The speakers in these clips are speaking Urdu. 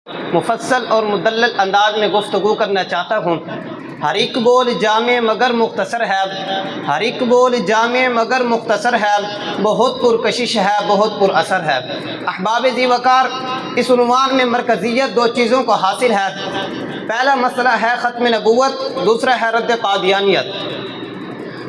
مفصل اور مدلل انداز میں گفتگو کرنا چاہتا ہوں۔ ہر ایک بول جامع مگر مختصر ہے، ہر ایک بول جامع مگر مختصر ہے، بہت پرکشش ہے، بہت پر اثر ہے۔ احباب ذی وقار، اس عنوان میں مرکزیت دو چیزوں کو حاصل ہے۔ پہلا مسئلہ ہے ختم نبوت، دوسرا ہے رد قادیانیت۔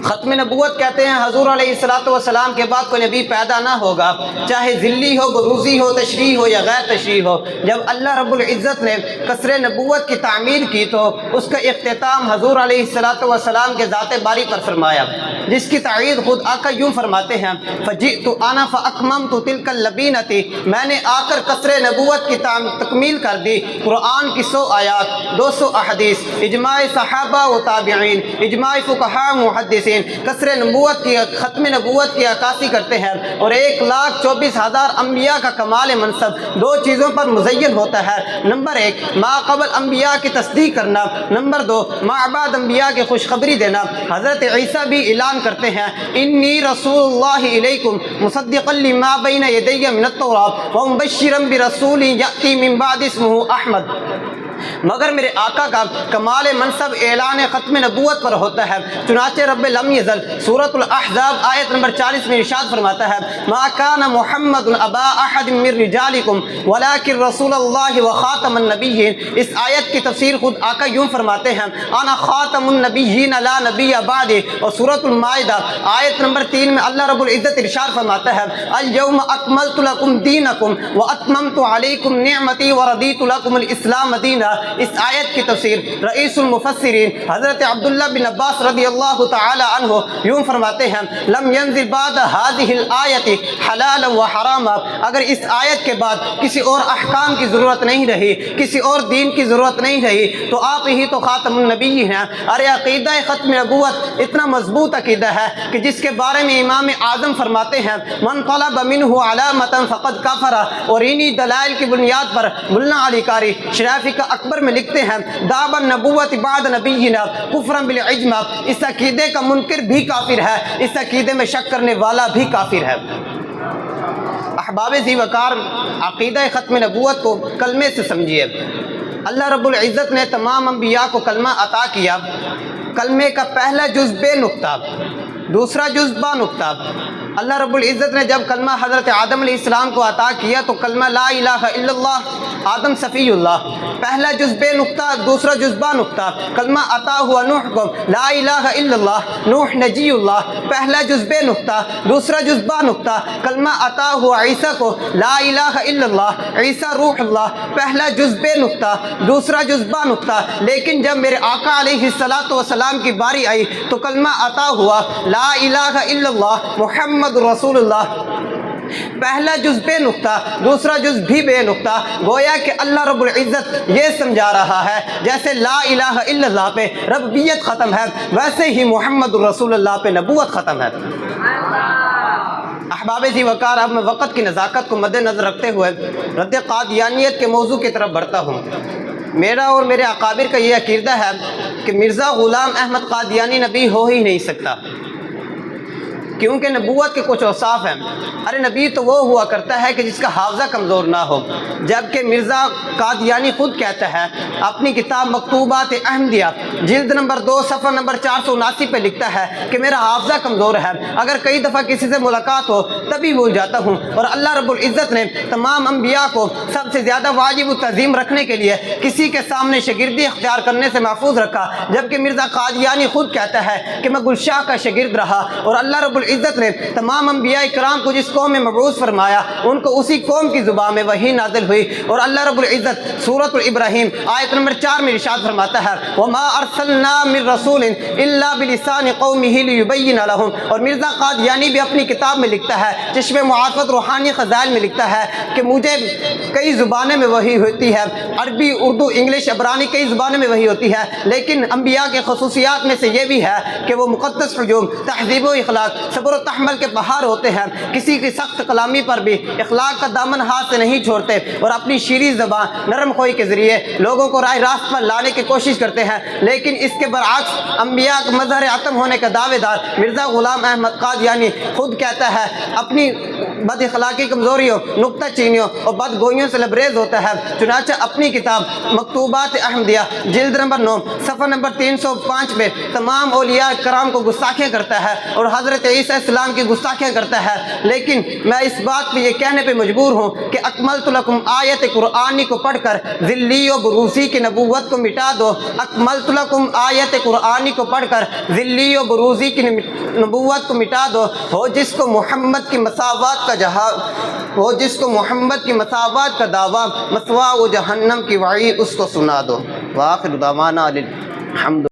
ختم نبوت کہتے ہیں حضور علیہ السلام کے بعد کوئی نبی پیدا نہ ہوگا، چاہے ذلی ہو، بروزی ہو، تشریح ہو یا غیر تشریح ہو۔ جب اللہ رب العزت نے قصر نبوت کی تعمیر کی تو اس کا اختتام حضور علیہ السلام کے ذات باری پر فرمایا، جس کی تعریف خود آقا یوں فرماتے ہیں، فجئت انا فاکممت تلک اللبینۃ، میں نے آ کر قصر نبوت کی تکمیل کر دی۔ قرآن کی 100 آیات، 200 احادیث، اجماع صحابہ و تابعین، اجماع فقہاء محدثین قصر نبوت کی، ختم نبوت کی عکاسی کرتے ہیں، اور 1,24,000 انبیاء کا کمال منصب دو چیزوں پر مزین ہوتا ہے۔ نمبر 1 ما قبل انبیاء کی تصدیق کرنا، نمبر 2 ما بعد انبیاء کی خوشخبری دینا۔ حضرت عیسیٰ بھی اعلان کرتے ہیں، انی رسول اللہ الیکم مصدقا لما بین یدی من التوراۃ ومبشرا برسول یأتی من بعد اسمہ احمد۔ مگر میرے آقا کا کمال منصب اعلان ختم نبوت پر ہوتا ہے، چنانچہ رب لم یزل سورۃ الاحزاب آیت نمبر 40 میں ارشاد فرماتا ہے، ما کان محمد ابا احد من رجالکم ولکن رسول اللہ وخاتم النبیین۔ اس آیت کی تفسیر خود آقا یوں فرماتے ہیں، انا خاتم النبیین لا نبی بعدی۔ اور سورۃ المائدہ آیت نمبر 3 میں اللہ رب العزت ارشاد فرماتا ہے، الیوم اکملت لکم دینکم واتممت علیکم نعمتی ورضیت لکم الاسلام دینا۔ اس آیت کی تفسیر رئیس المفسرین حضرت عبداللہ بن عباس رضی اللہ تعالی عنہ یوں فرماتے ہیں، لم ينزل بعد هذه الآیت حلالا وحراما۔ اگر اس آیت کے بعد کسی اور احکام کی ضرورت نہیں رہی، کسی اور دین کی ضرورت نہیں رہی، تو آپ ہی تو خاتم النبی ہیں۔ ارے عقیدہ ختم نبوت اتنا مضبوط عقیدہ ہے کہ جس کے بارے میں امام اعظم فرماتے ہیں، من طلب منہ علامتا فقد کفر۔ اور انہی دلائل کی بنیاد پر ملا علی قاری شرافی کا اکبر میں لکھتے ہیں، دعوی النبوت بعد نبینا کفرا بالاجماع۔ اس عقیدے کا منکر بھی کافر ہے، اس عقیدے میں شک کرنے والا بھی کافر ہے۔ احباب ذی وقار، عقیدہ ختم نبوت کو کلمے سے سمجھیے۔ اللہ رب العزت نے تمام انبیاء کو کلمہ عطا کیا۔ کلمے کا پہلا جز بے نقطہ، دوسرا جز با نقطہ۔ اللہ رب العزت نے جب کلمہ حضرت آدم علیہ السلام کو عطا کیا تو کلمہ لا الہ الا اللہ، آدم صفی اللہ، پہلا جز بے نقطہ، دوسرا جز با نقطہ۔ کلمہ عطا ہوا نوح کو، لا الہ الا اللہ، نوح نجی اللہ، پہلا جز بے نقطہ، دوسرا جز با نقطہ۔ کلمہ عطا ہوا عیسیٰ کو، لا الہ الا اللہ، عیسیٰ روح اللہ، پہلا جز بے نقطہ، دوسرا جز با نقطہ۔ لیکن جب میرے آقا علیہ السلام کی باری آئی تو کلمہ عطا ہوا لا الہ الا اللہ محمد رسول اللہ، پہلا جز بے نقطہ، دوسرا جز بھی بے نقطہ۔ گویا کہ اللہ رب العزت یہ سمجھا رہا ہے جیسے لا الہ الا اللہ پہ ربوبیت ختم ہے، ویسے ہی محمد رسول اللہ پہ نبوت ختم ہے۔ احباب ذی وقار، اب میں وقت کی نزاکت کو مد نظر رکھتے ہوئے رد قادیانیت کے موضوع کی طرف بڑھتا ہوں۔ میرا اور میرے اکابر کا یہ عقیدہ ہے کہ مرزا غلام احمد قادیانی نبی ہو ہی نہیں سکتا، کیونکہ نبوت کے کچھ اوصاف ہیں۔ ارے نبی تو وہ ہوا کرتا ہے کہ جس کا حافظہ کمزور نہ ہو، جبکہ مرزا قادیانی خود کہتا ہے اپنی کتاب مکتوبات احمدیہ جلد نمبر 2 صفحہ نمبر 479 پہ لکھتا ہے کہ میرا حافظہ کمزور ہے، اگر کئی دفعہ کسی سے ملاقات ہو تبھی بھول جاتا ہوں۔ اور اللہ رب العزت نے تمام انبیاء کو سب سے زیادہ واجب التعظیم رکھنے کے لیے کسی کے سامنے شاگردی اختیار کرنے سے محفوظ رکھا، جبکہ مرزا قادیانی خود کہتا ہے کہ میں گلشاہ کا شاگرد رہا، اور اللہ رب العزت نے تمام انبیاء کرام کو جس قوم میں مبعوث فرمایا ان کو اسی قوم کی زبان میں وحی نازل ہوئی۔ اور اللہ رب العزت سورۃ الابراہیم آیت نمبر 4 میں ارشاد فرماتا ہے، وما ارسلنا من رسول الا بلسان قومه ليبين لهم۔ اور مرزا قادیانی بھی اپنی کتاب میں لکھتا ہے، چشمِ معارفت روحانی خزائن میں لکھتا ہے کہ مجھے کئی زبانیں میں وحی ہوتی ہے، عربی، اردو، انگلش، عبرانی، کئی زبانوں میں وحی ہوتی ہے، لیکن انبیاء کے خصوصیات میں سے یہ بھی ہے کہ وہ مقدس ہجوم، تہذیب و اخلاق، صبر و تحمل کے پہاڑ ہوتے ہیں، کسی کی سخت کلامی پر بھی اخلاق کا دامن ہاتھ سے نہیں چھوڑتے اور اپنی شیریں زبان نرم خوئی کے ذریعے لوگوں کو راہ راست پر لانے کی کوشش کرتے ہیں۔ لیکن اس کے برعکس انبیاء کا مظہر عتم ہونے کا دعوے دار مرزا غلام احمد قادیانی خود کہتا ہے اپنی بد اخلاقی کمزوریوں، نکتہ چینیوں اور بد گوئیوں سے لبریز ہوتا ہے۔ چنانچہ اپنی کتاب مکتوبات احمدیہ جلد نمبر 9 صفحہ نمبر 305 میں تمام اولیاء کرام کو گستاخیاں کرتا ہے اور حضرت عیسیٰ السلام کی گستاخیاں کرتا ہے۔ لیکن میں اس بات پہ یہ کہنے پہ مجبور ہوں کہ اکملت لکم آیت قرآنی کو پڑھ کر ذلی و بروزی کی نبوت کو مٹا دو۔ اکملت لکم آیت قرآنی کو پڑھ کر ذلی و بروزی کی نبوت کو مٹا دو۔ ہو جس کو محمد کی مساوات کا ہو جس کو محمد کی مساوات کا دعویٰ، مسوا و جہنم کی وعید اس کو سنا دو۔ وآخر دعوانا الحمد